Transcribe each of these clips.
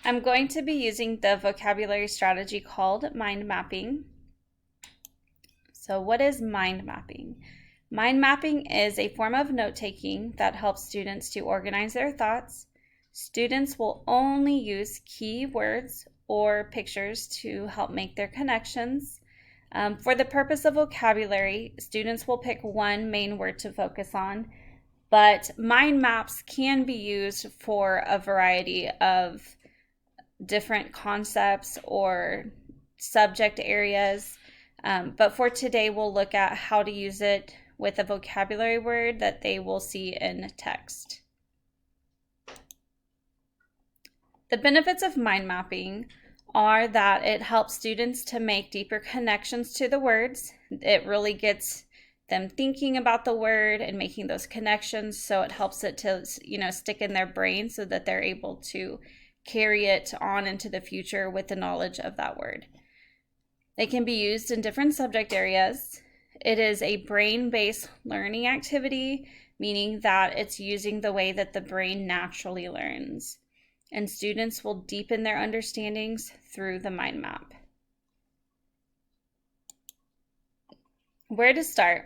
I'm going to be using the vocabulary strategy called mind mapping. So what is mind mapping? Mind mapping is a form of note-taking that helps students to organize their thoughts. Students will only use key words or pictures to help make their connections. For the purpose of vocabulary, students will pick one main word to focus on, but mind maps can be used for a variety of different concepts or subject areas. But for today, we'll look at how to use it with a vocabulary word that they will see in text. The benefits of mind mapping are that it helps students to make deeper connections to the words. It really gets them thinking about the word and making those connections, so it helps it to, stick in their brain so that they're able to carry it on into the future with the knowledge of that word. They can be used in different subject areas. It is a brain-based learning activity, meaning that it's using the way that the brain naturally learns. And students will deepen their understandings through the mind map. Where to start?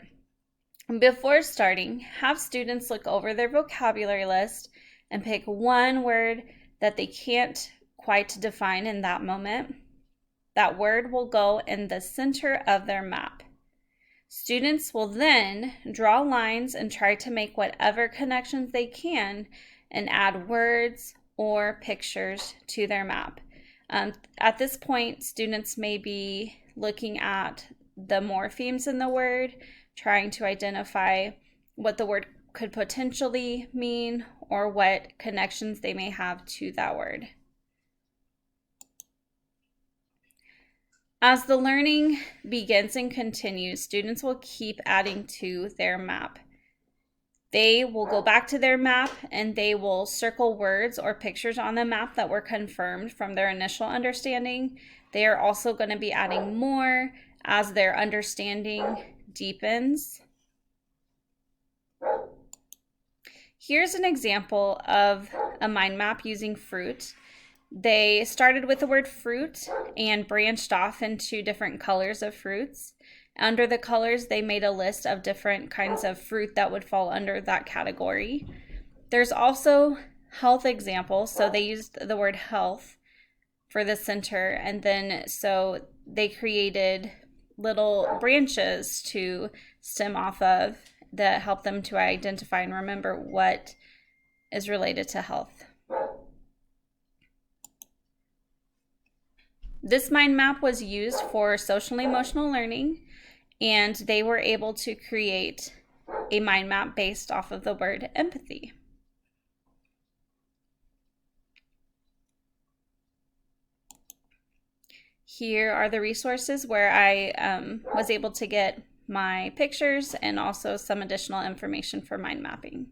Before starting, have students look over their vocabulary list and pick one word that they can't quite define in that moment. That word will go in the center of their map. Students will then draw lines and try to make whatever connections they can and add words or pictures to their map. At this point, students may be looking at the morphemes in the word, trying to identify what the word could potentially mean or what connections they may have to that word. As the learning begins and continues, students will keep adding to their map. They will go back to their map and they will circle words or pictures on the map that were confirmed from their initial understanding. They are also going to be adding more as their understanding deepens. Here's an example of a mind map using fruit. They started with the word fruit and branched off into different colors of fruits. Under the colors, they made a list of different kinds of fruit that would fall under that category. There's also health examples, so they used the word health for the center, and then so they created little branches to stem off of that help them to identify and remember what is related to health. This mind map was used for social and emotional learning, and they were able to create a mind map based off of the word empathy. Here are the resources where I was able to get my pictures and also some additional information for mind mapping.